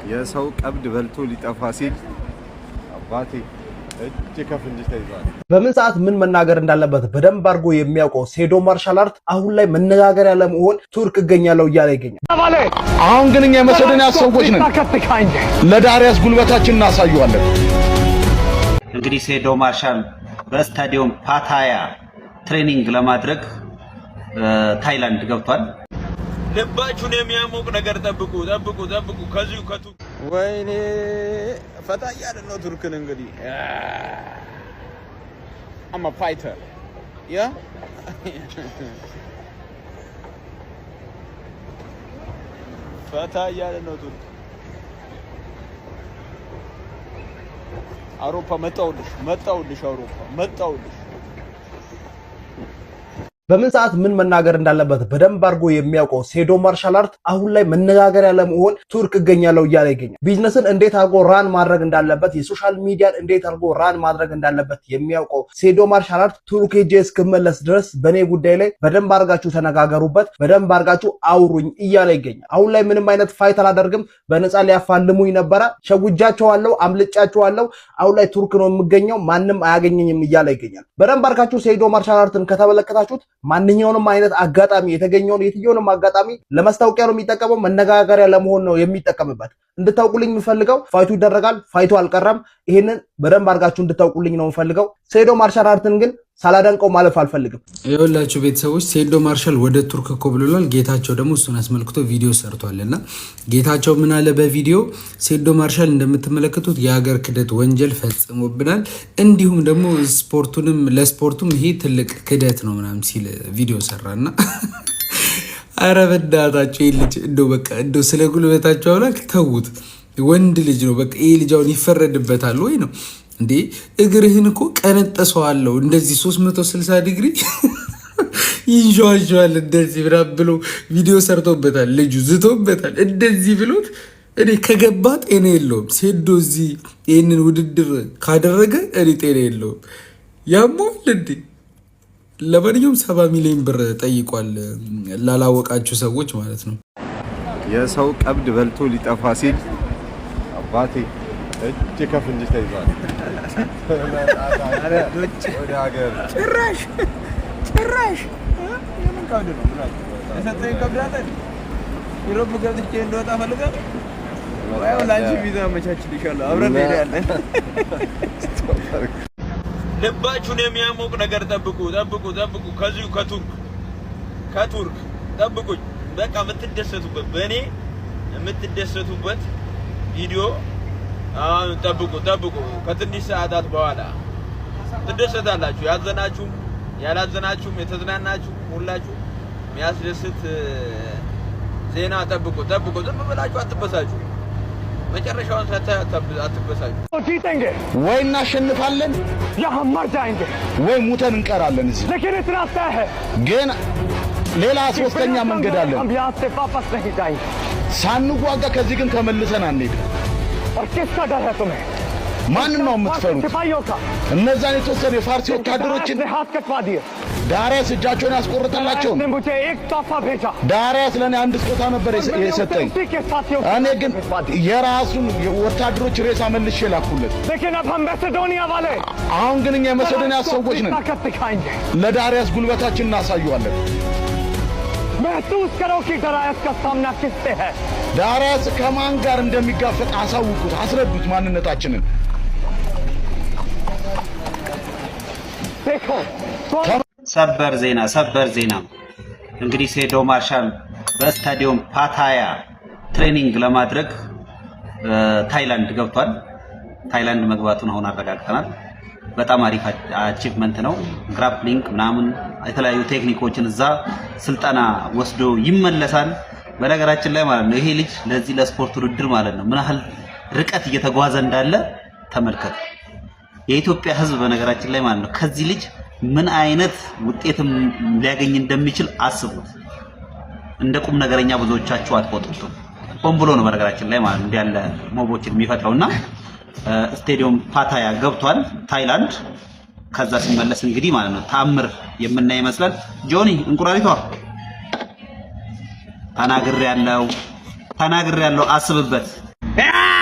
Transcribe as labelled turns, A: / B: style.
A: የሰው ቀብድ በልቶ ሊጠፋ ሲል አባቴ እጅ ከፍንጅ ተይዟል።
B: በምን ሰዓት ምን መናገር እንዳለበት በደንብ አድርጎ የሚያውቀው ሴዶ ማርሻል አርት አሁን ላይ መነጋገሪያ ለመሆን ቱርክ እገኛለሁ እያለ ይገኛል።
C: አሁን ግን እኛ መሰደኛ ሰዎች ነን። ለዳሪያስ ጉልበታችን እናሳየዋለን።
D: እንግዲህ ሴዶ ማርሻል በስታዲየም ፓታያ ትሬኒንግ ለማድረግ ታይላንድ ገብቷል።
E: ልባችሁን የሚያሞቅ ነገር ጠብቁ። ከዚሁ ከቱርክ
A: ወይኔ ፈታ እያለ ነው ቱርክን እንግዲህ
E: I'm a fighter. Yeah?
A: ፈታ እያለ ነው ቱርክ። አውሮፓ መጣውልሽ አውሮፓ መጣውልሽ።
B: በምን ሰዓት ምን መናገር እንዳለበት በደንብ አድርጎ የሚያውቀው ሴዶ ማርሻል አርት አሁን ላይ መነጋገሪያ ለመሆን ቱርክ እገኛለሁ እያለ ይገኛል። ቢዝነስን እንዴት አድርጎ ራን ማድረግ እንዳለበት፣ የሶሻል ሚዲያን እንዴት አድርጎ ራን ማድረግ እንዳለበት የሚያውቀው ሴዶ ማርሻል አርት ቱርክ ሄጄ እስክመለስ ድረስ በኔ ጉዳይ ላይ በደንብ አድርጋችሁ ተነጋገሩበት፣ በደንብ አድርጋችሁ አውሩኝ እያለ ይገኛል። አሁን ላይ ምንም አይነት ፋይት አላደርግም፣ በነፃ ሊያፋልሙኝ ነበረ፣ ሸጉጃቸዋለሁ፣ አምልጫቸዋለሁ፣ አሁን ላይ ቱርክ ነው የምገኘው፣ ማንም አያገኘኝም እያለ ይገኛል። በደንብ አድርጋችሁ ሴዶ ማርሻል አርትን ከተመለከታችሁት ማንኛውንም አይነት አጋጣሚ የትኛውንም አጋጣሚ ለማስታወቂያ ነው የሚጠቀመው፣ መነጋገሪያ ለመሆን ነው የሚጠቀምበት። እንድታውቁልኝ የምፈልገው ፋይቱ ይደረጋል፣ ፋይቱ አልቀረም። ይሄንን በደንብ አድርጋችሁ እንድታውቁልኝ ነው የምፈልገው። ሴዶ ማርሻል አርትን ግን ሳላደንቀው ማለፍ አልፈልግም።
F: ይኸውላችሁ ቤተሰቦች ሴዶ ማርሻል ወደ ቱርክ እኮ ብሏል። ጌታቸው ደግሞ እሱን አስመልክቶ ቪዲዮ ሰርቷልና ጌታቸው ምን አለ በቪዲዮ ሴዶ ማርሻል እንደምትመለከቱት የሀገር ክደት ወንጀል ፈጽሞብናል፣ እንዲሁም ደግሞ ለስፖርቱም ይሄ ትልቅ ክደት ነው ምናምን ሲል ቪዲዮ ሰራና አረ በዳታቸው ልጅ እንደው ስለ ጉልበታቸው አውላክ ተውት። ወንድ ልጅ ነው በቃ ይሄ ልጅ አሁን ይፈረድበታል ወይ ነው እንዴ? እግርህን እኮ ቀነጠሰዋለሁ እንደዚህ 360 ዲግሪ ይንጆዋል እንደዚህ ብሎ ቪዲዮ ሰርቶበታል። ልጁ ዝቶበታል እንደዚህ ብሎት። እኔ ከገባ ጤና የለውም። ሴዶ እዚህ ይህንን ውድድር ካደረገ እኔ ጤና የለውም። ያሟል እንዴ? ለማንኛውም 70 ሚሊዮን ብር ጠይቋል፣ ላላወቃችሁ ሰዎች ማለት ነው።
A: የሰው ቀብድ በልቶ ሊጠፋ ሲል አባቴ እጅ ከፍንጅ ተይዟል። ወደ ሀገር
E: ጭራሽ የምን ቀብድ ነው ብላችሁ የሰጠኝ ቀብድ አለ። ዩሮፕ ገብቼ እንደወጣ ፈልጋለሁ። ወይ ላንቺ ቪዛ አመቻችልሻለሁ፣ አብረን እንሄዳለን። ልባችሁን የሚያሞቅ ነገር ጠብቁ። ከዚሁ ከቱርክ ጠብቁኝ። በቃ የምትደሰቱበት በእኔ የምትደሰቱበት ቪዲዮ ጠብቁ። ከትንሽ ሰዓታት በኋላ ትደሰታላችሁ። ያዘናችሁም ያላዘናችሁም የተዝናናችሁ ሁላችሁ የሚያስደስት ዜና ጠብቁ። ዝም ብላችሁ አትበሳችሁ። መጨረሻውን አትበሳችሁ።
C: ወይ እናሸንፋለን ወይ ሙተን እንቀራለን። እዚህ ግን ሌላ ሶስተኛ መንገድ አለን። ሳንዋጋ ከዚህ ግን ተመልሰን አንሄድም። ማን ነው የምትፈሩት? እነዛን የተወሰኑ የፋርሲ ወታደሮችን ዳሪያስ እጃቸውን ያስቆርጠላቸው። ዳሪያስ ለእኔ አንድ ስጦታ ነበር የሰጠኝ። እኔ ግን የራሱን ወታደሮች ሬሳ መልሼ ላኩለት። አሁን ግን እኛ የመሰደኛ ሰዎች ነን። ለዳሪያስ ጉልበታችን እናሳየዋለን። ዳሪያስ ከማን ጋር እንደሚጋፈጥ አሳውቁት፣ አስረዱት ማንነታችንን።
D: ሰበር ዜና እንግዲህ ሴዶ ማርሻል በስታዲየም ፓታያ ትሬኒንግ ለማድረግ ታይላንድ ገብቷል። ታይላንድ መግባቱን አሁን አረጋግጠናል። በጣም አሪፍ አቺቭመንት ነው። ግራፕሊንግ ምናምን የተለያዩ ቴክኒኮችን እዛ ስልጠና ወስዶ ይመለሳል። በነገራችን ላይ ማለት ነው ይሄ ልጅ ለዚህ ለስፖርት ውድድር ማለት ነው ምን ያህል ርቀት እየተጓዘ እንዳለ ተመልከቱ። የኢትዮጵያ ሕዝብ በነገራችን ላይ ማለት ነው ከዚህ ልጅ ምን አይነት ውጤትም ሊያገኝ እንደሚችል አስቡት። እንደ ቁም ነገረኛ ብዙዎቻችሁ አትቆጥሩትም። ቆም ብሎ ነው በነገራችን ላይ ማለት እንዲህ ያለ ሞቦችን የሚፈጥረውና ስታዲየም ፓታያ ገብቷል ታይላንድ። ከዛ ሲመለስ እንግዲህ ማለት ነው ታምር የምናይ ይመስላል። ጆኒ እንቁራሪቷ ተናግሬያለሁ አስብበት። አ